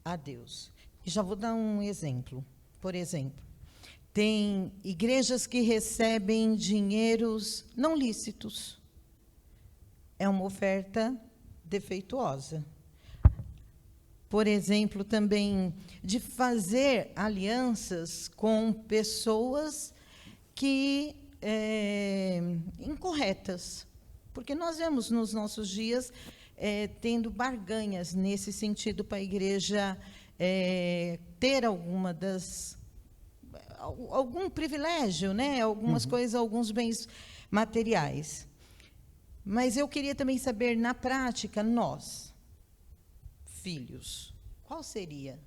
a Deus? E já vou dar um exemplo. Por exemplo, tem igrejas que recebem dinheiros não lícitos. É uma oferta defeituosa. Por exemplo, também de fazer alianças com pessoas que incorretas. Porque nós vemos nos nossos dias tendo barganhas nesse sentido para a igreja ter algum privilégio, né? Algumas coisas, alguns bens materiais. Mas eu queria também saber, na prática, nós, filhos, qual seria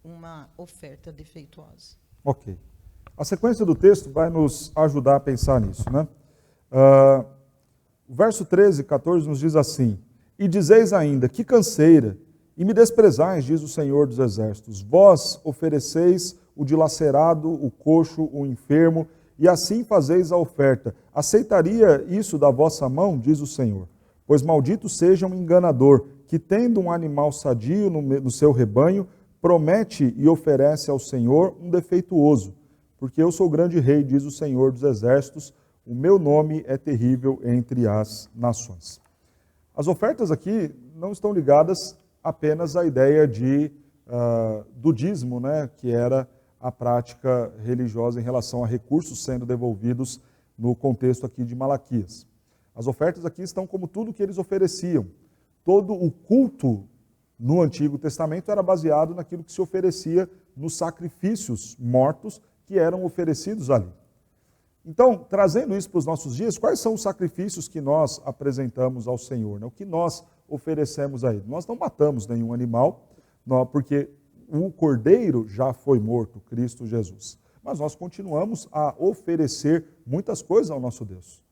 uma oferta defeituosa? Ok. A sequência do texto vai nos ajudar a pensar nisso, né? O verso 13 e 14 nos diz assim, e dizeis ainda, que canseira, e me desprezais, diz o Senhor dos Exércitos, vós ofereceis o dilacerado, o coxo, o enfermo, e assim fazeis a oferta. Aceitaria isso da vossa mão, diz o Senhor? Pois maldito seja um enganador, que tendo um animal sadio no seu rebanho, promete e oferece ao Senhor um defeituoso. Porque eu sou o grande rei, diz o Senhor dos Exércitos, o meu nome é terrível entre as nações. As ofertas aqui não estão ligadas apenas à ideia do dízimo, né, que era a prática religiosa em relação a recursos sendo devolvidos no contexto aqui de Malaquias. As ofertas aqui estão como tudo que eles ofereciam. Todo o culto no Antigo Testamento era baseado naquilo que se oferecia nos sacrifícios mortos que eram oferecidos ali. Então, trazendo isso para os nossos dias, quais são os sacrifícios que nós apresentamos ao Senhor? Né? O que nós oferecemos a Ele? Nós não matamos nenhum animal, porque o Cordeiro já foi morto, Cristo Jesus. Mas nós continuamos a oferecer muitas coisas ao nosso Deus.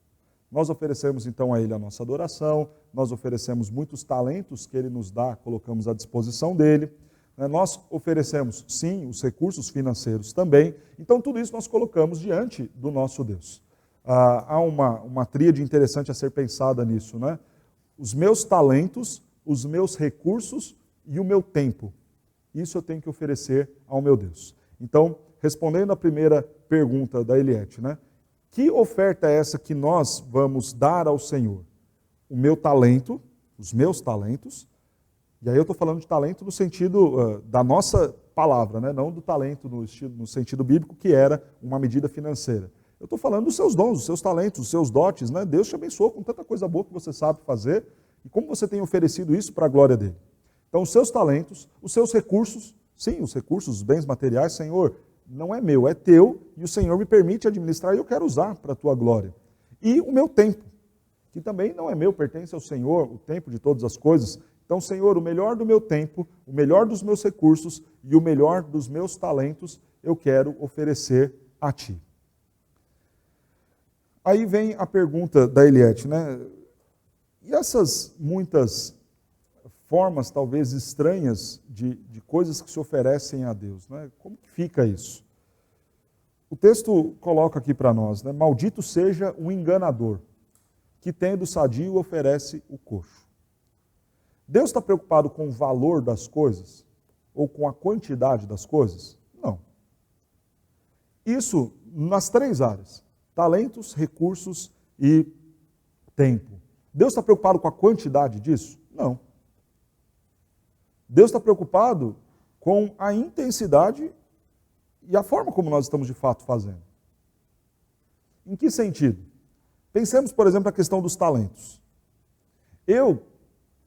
Nós oferecemos então a Ele a nossa adoração, nós oferecemos muitos talentos que Ele nos dá, colocamos à disposição dEle. Nós oferecemos, sim, os recursos financeiros também. Então, tudo isso nós colocamos diante do nosso Deus. Há uma tríade interessante a ser pensada nisso, né? Os meus talentos, os meus recursos e o meu tempo. Isso eu tenho que oferecer ao meu Deus. Então, respondendo a primeira pergunta da Eliette, né? Que oferta é essa que nós vamos dar ao Senhor? O meu talento, os meus talentos, e aí eu estou falando de talento no sentido da nossa palavra, né? Não do talento no sentido bíblico, que era uma medida financeira. Eu estou falando dos seus dons, dos seus talentos, dos seus dotes, né? Deus te abençoou com tanta coisa boa que você sabe fazer, e como você tem oferecido isso para a glória dele. Então, os seus talentos, os seus recursos, sim, os recursos, os bens materiais, Senhor, não é meu, é teu, e o Senhor me permite administrar e eu quero usar para a tua glória. E o meu tempo, que também não é meu, pertence ao Senhor, o tempo de todas as coisas. Então, Senhor, o melhor do meu tempo, o melhor dos meus recursos e o melhor dos meus talentos, eu quero oferecer a Ti. Aí vem a pergunta da Eliette, né? E essas muitas formas, talvez estranhas, de coisas que se oferecem a Deus, né? Como que fica isso? O texto coloca aqui para nós, né? Maldito seja o enganador, que tendo sadio oferece o coxo. Deus está preocupado com o valor das coisas? Ou com a quantidade das coisas? Não. Isso nas três áreas: talentos, recursos e tempo. Deus está preocupado com a quantidade disso? Não. Deus está preocupado com a intensidade e a forma como nós estamos de fato fazendo. Em que sentido? Pensemos, por exemplo, na questão dos talentos. Eu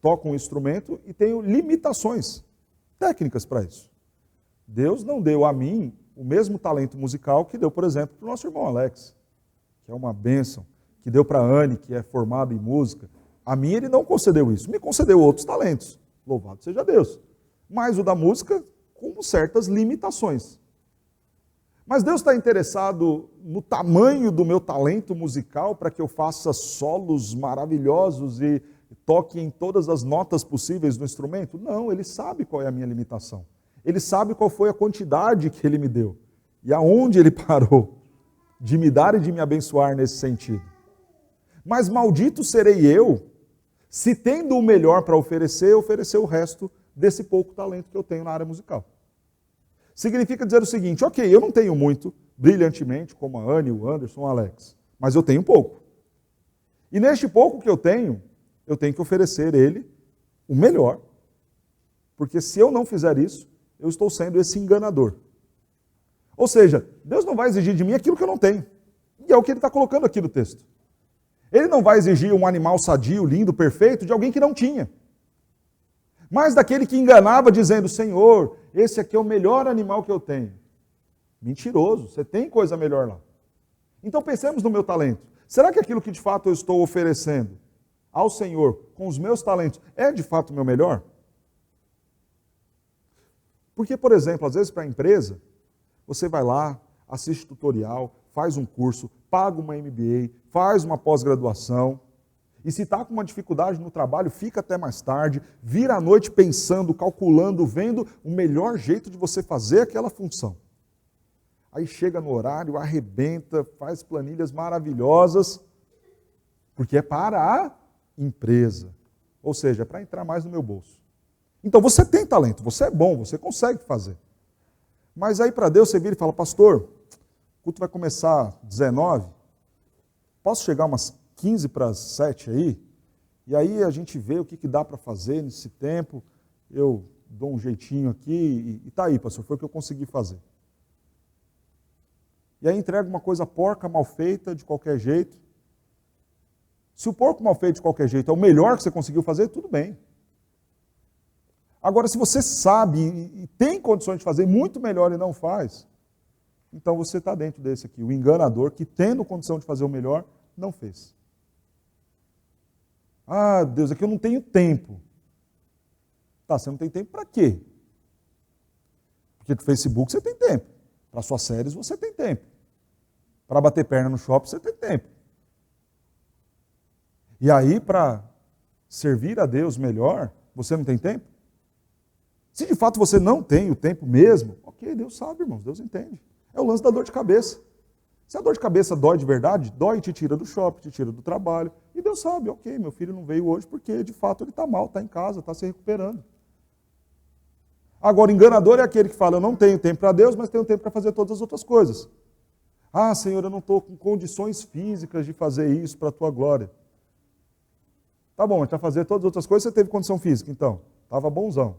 toco um instrumento e tenho limitações técnicas para isso. Deus não deu a mim o mesmo talento musical que deu, por exemplo, para o nosso irmão Alex, que é uma bênção, que deu para a Anne, que é formado em música. A mim ele não concedeu isso, me concedeu outros talentos. Louvado seja Deus. Mas o da música com certas limitações. Mas Deus está interessado no tamanho do meu talento musical para que eu faça solos maravilhosos e toque em todas as notas possíveis do instrumento? Não, Ele sabe qual é a minha limitação. Ele sabe qual foi a quantidade que Ele me deu e aonde Ele parou de me dar e de me abençoar nesse sentido. Mas maldito serei eu se, tendo o melhor para oferecer o resto desse pouco talento que eu tenho na área musical. Significa dizer o seguinte: ok, eu não tenho muito, brilhantemente, como a Anne, o Anderson, o Alex, mas eu tenho pouco. E neste pouco que eu tenho que oferecer ele o melhor, porque se eu não fizer isso, eu estou sendo esse enganador. Ou seja, Deus não vai exigir de mim aquilo que eu não tenho, e é o que Ele está colocando aqui no texto. Ele não vai exigir um animal sadio, lindo, perfeito, de alguém que não tinha. Mas daquele que enganava dizendo: Senhor, esse aqui é o melhor animal que eu tenho. Mentiroso, você tem coisa melhor lá. Então pensemos no meu talento. Será que aquilo que de fato eu estou oferecendo ao Senhor com os meus talentos é de fato o meu melhor? Porque, por exemplo, às vezes para a empresa, você vai lá, assiste tutorial, faz um curso, paga uma MBA, faz uma pós-graduação, e se está com uma dificuldade no trabalho, fica até mais tarde, vira à noite pensando, calculando, vendo o melhor jeito de você fazer aquela função. Aí chega no horário, arrebenta, faz planilhas maravilhosas, porque é para a empresa, ou seja, é para entrar mais no meu bolso. Então você tem talento, você é bom, você consegue fazer. Mas aí para Deus você vira e fala: pastor, o culto vai começar às 19, posso chegar umas 15 para as 7 aí? E aí a gente vê o que dá para fazer nesse tempo, eu dou um jeitinho aqui e está aí, pastor, foi o que eu consegui fazer. E aí entrega uma coisa porca, mal feita, de qualquer jeito. Se o porco mal feito de qualquer jeito é o melhor que você conseguiu fazer, tudo bem. Agora, se você sabe e tem condições de fazer muito melhor e não faz, então você está dentro desse aqui, o enganador que, tendo condição de fazer o melhor, não fez. Ah, Deus, é que eu não tenho tempo. Tá, você não tem tempo para quê? Porque no Facebook você tem tempo. Para suas séries você tem tempo. Para bater perna no shopping você tem tempo. E aí, para servir a Deus melhor, você não tem tempo? Se de fato você não tem o tempo mesmo, ok, Deus sabe, irmãos, Deus entende. É o lance da dor de cabeça. Se a dor de cabeça dói de verdade, dói e te tira do shopping, te tira do trabalho. E Deus sabe, ok, meu filho não veio hoje porque de fato ele está mal, está em casa, está se recuperando. Agora, enganador é aquele que fala, eu não tenho tempo para Deus, mas tenho tempo para fazer todas as outras coisas. Ah, Senhor, eu não estou com condições físicas de fazer isso para a tua glória. Tá bom, mas para fazer todas as outras coisas você teve condição física, então. Estava bonzão.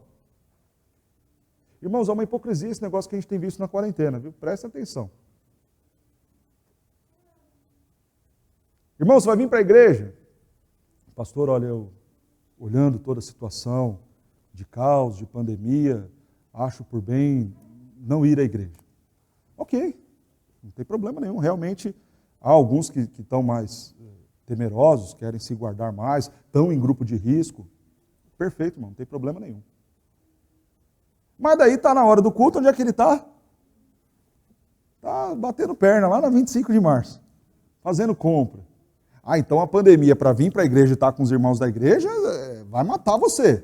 Irmãos, é uma hipocrisia esse negócio que a gente tem visto na quarentena, viu? Presta atenção. Irmão, você vai vir para a igreja? Pastor, olha, eu olhando toda a situação de caos, de pandemia, acho por bem não ir à igreja. Ok, não tem problema nenhum. Realmente, há alguns que estão mais temerosos, querem se guardar mais, estão em grupo de risco. Perfeito, irmão, não tem problema nenhum. Mas daí está na hora do culto, onde é que ele está? Está batendo perna lá na 25 de março, fazendo compra. Ah, então a pandemia para vir para a igreja e estar com os irmãos da igreja vai matar você.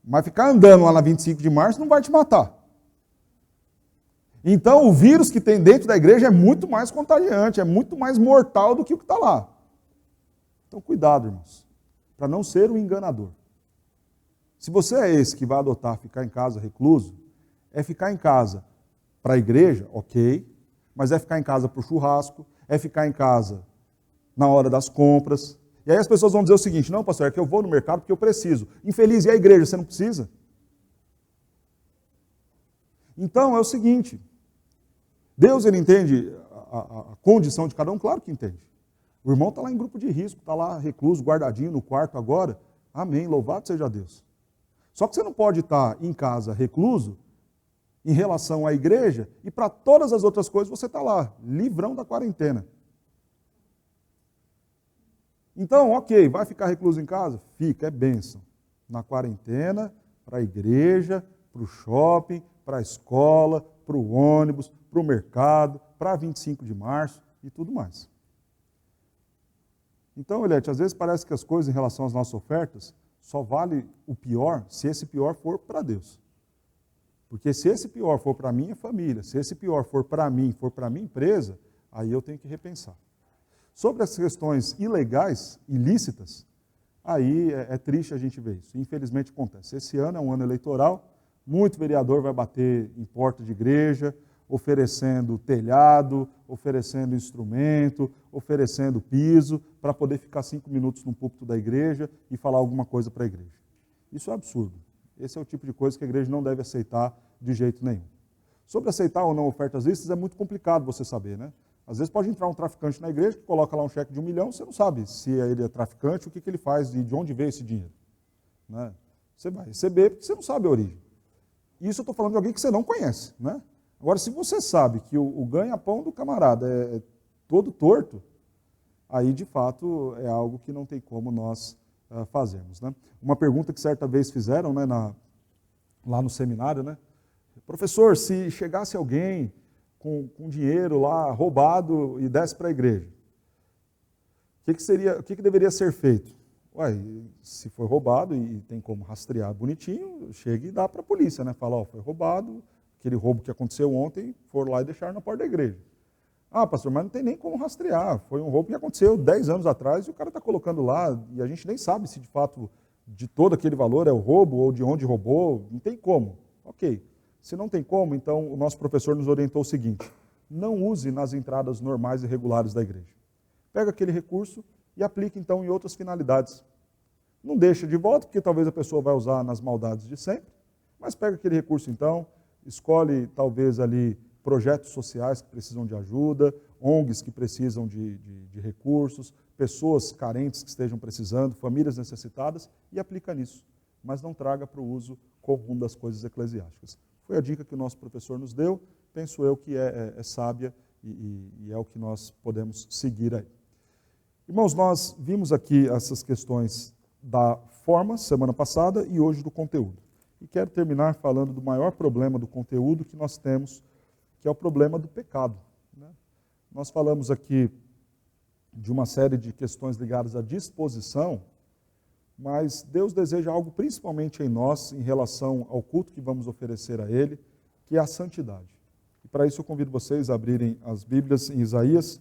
Mas ficar andando lá na 25 de março não vai te matar. Então o vírus que tem dentro da igreja é muito mais contagiante, é muito mais mortal do que o que está lá. Então cuidado, irmãos, para não ser um enganador. Se você é esse que vai adotar ficar em casa recluso, é ficar em casa para a igreja, ok, mas é ficar em casa para o churrasco, é ficar em casa na hora das compras. E aí as pessoas vão dizer o seguinte, não, pastor, é que eu vou no mercado porque eu preciso. Infeliz, e a igreja, você não precisa? Então é o seguinte, Deus ele entende a condição de cada um, claro que entende. O irmão está lá em grupo de risco, está lá recluso, guardadinho no quarto agora, amém, louvado seja Deus. Só que você não pode estar em casa recluso em relação à igreja e para todas as outras coisas você está lá, livrão da quarentena. Então, ok, vai ficar recluso em casa? Fica, é bênção. Na quarentena, para a igreja, para o shopping, para a escola, para o ônibus, para o mercado, para 25 de março e tudo mais. Então, Eliette, às vezes parece que as coisas em relação às nossas ofertas só vale o pior se esse pior for para Deus. Porque se esse pior for para a minha família, se esse pior for para mim, for para a minha empresa, aí eu tenho que repensar. Sobre as questões ilegais, ilícitas, aí é triste a gente ver isso. Infelizmente acontece. Esse ano é um ano eleitoral, muito vereador vai bater em porta de igreja, oferecendo telhado, oferecendo instrumento, oferecendo piso, para poder ficar 5 minutos no púlpito da igreja e falar alguma coisa para a igreja. Isso é absurdo. Esse é o tipo de coisa que a igreja não deve aceitar de jeito nenhum. Sobre aceitar ou não ofertas lícitas é muito complicado você saber, né? Às vezes pode entrar um traficante na igreja que coloca lá um cheque de 1 milhão, você não sabe se ele é traficante, o que ele faz e de onde veio esse dinheiro. Né? Você vai receber porque você não sabe a origem. Isso eu estou falando de alguém que você não conhece. Né? Agora, se você sabe que o ganha-pão do camarada é todo torto, aí de fato é algo que não tem como nós fazermos. Né? Uma pergunta que certa vez fizeram, né, lá no seminário, né? Professor, se chegasse alguém com dinheiro lá roubado e desse para a igreja, o que deveria ser feito? Ué, se foi roubado e tem como rastrear bonitinho, chega e dá para a polícia, né? Fala, ó, foi roubado, aquele roubo que aconteceu ontem, foram lá e deixaram na porta da igreja. Ah, pastor, mas não tem nem como rastrear, foi um roubo que aconteceu 10 anos atrás e o cara está colocando lá e a gente nem sabe se de fato de todo aquele valor é o roubo ou de onde roubou, não tem como. Ok. Se não tem como, então o nosso professor nos orientou o seguinte, não use nas entradas normais e regulares da igreja. Pega aquele recurso e aplique então em outras finalidades. Não deixa de volta, porque talvez a pessoa vai usar nas maldades de sempre, mas pega aquele recurso então, escolhe talvez ali projetos sociais que precisam de ajuda, ONGs que precisam de recursos, pessoas carentes que estejam precisando, famílias necessitadas, e aplica nisso. Mas não traga para o uso comum das coisas eclesiásticas. Foi a dica que o nosso professor nos deu, penso eu que é sábia e é o que nós podemos seguir aí. Irmãos, nós vimos aqui essas questões da forma, semana passada, e hoje do conteúdo. E quero terminar falando do maior problema do conteúdo que nós temos, que é o problema do pecado. Né? Nós falamos aqui de uma série de questões ligadas à disposição, mas Deus deseja algo principalmente em nós, em relação ao culto que vamos oferecer a Ele, que é a santidade. E para isso eu convido vocês a abrirem as Bíblias em Isaías,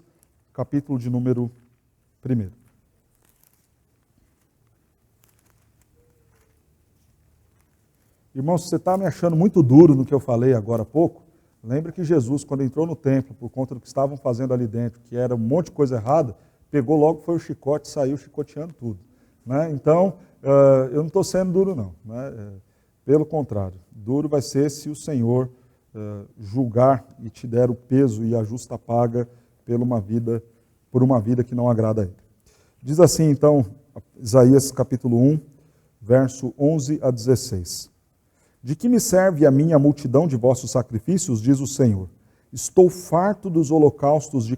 capítulo de número 1. Irmão, se você está me achando muito duro no que eu falei agora há pouco, lembra que Jesus, quando entrou no templo, por conta do que estavam fazendo ali dentro, que era um monte de coisa errada, pegou logo, foi o chicote, saiu chicoteando tudo. Né? Então, eu não estou sendo duro não. Né? Pelo contrário, duro vai ser se o Senhor julgar e te der o peso e a justa paga por uma vida que não agrada a Ele. Diz assim, então, Isaías capítulo 1, verso 11 a 16. De que me serve a mim a multidão de vossos sacrifícios, diz o Senhor. Estou farto dos holocaustos de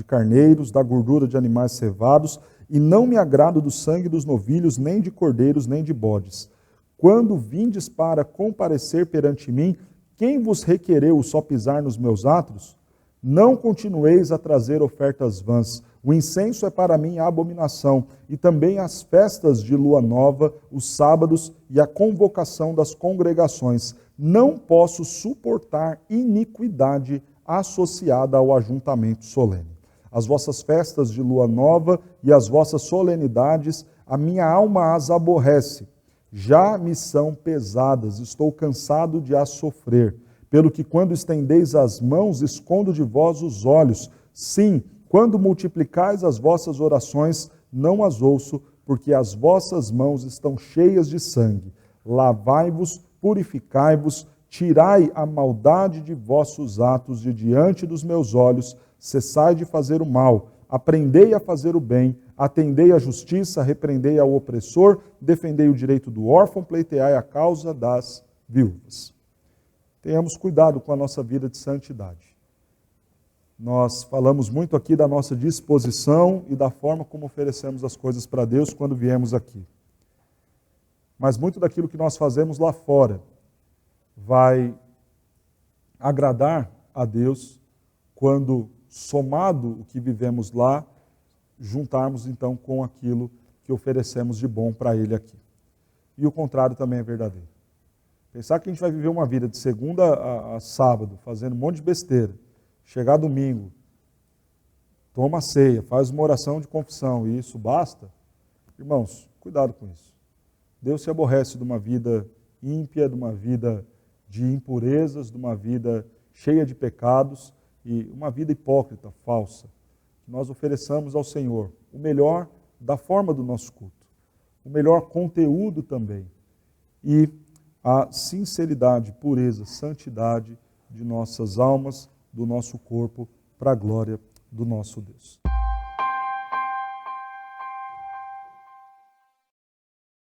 carneiros, da gordura de animais cevados, e não me agrado do sangue dos novilhos, nem de cordeiros, nem de bodes. Quando vindes para comparecer perante mim, quem vos requereu só pisar nos meus atos? Não continueis a trazer ofertas vãs. O incenso é para mim a abominação, e também as festas de lua nova, os sábados e a convocação das congregações. Não posso suportar iniquidade associada ao ajuntamento solene. As vossas festas de lua nova e as vossas solenidades, a minha alma as aborrece. Já me são pesadas, estou cansado de as sofrer. Pelo que quando estendeis as mãos, escondo de vós os olhos. Sim, quando multiplicais as vossas orações, não as ouço, porque as vossas mãos estão cheias de sangue. Lavai-vos, purificai-vos, tirai a maldade de vossos atos de diante dos meus olhos, cessai de fazer o mal, aprendei a fazer o bem, atendei à justiça, repreendei ao opressor, defendei o direito do órfão, pleiteai a causa das viúvas. Tenhamos cuidado com a nossa vida de santidade. Nós falamos muito aqui da nossa disposição e da forma como oferecemos as coisas para Deus quando viemos aqui. Mas muito daquilo que nós fazemos lá fora vai agradar a Deus quando, somado o que vivemos lá, juntarmos então com aquilo que oferecemos de bom para Ele aqui. E o contrário também é verdadeiro. Pensar que a gente vai viver uma vida de segunda a sábado, fazendo um monte de besteira, chegar domingo, toma a ceia, faz uma oração de confissão e isso basta, irmãos, cuidado com isso. Deus se aborrece de uma vida ímpia, de uma vida de impurezas, de uma vida cheia de pecados e uma vida hipócrita, falsa. Que nós ofereçamos ao Senhor o melhor da forma do nosso culto, o melhor conteúdo também e a sinceridade, pureza, santidade de nossas almas, do nosso corpo, para a glória do nosso Deus.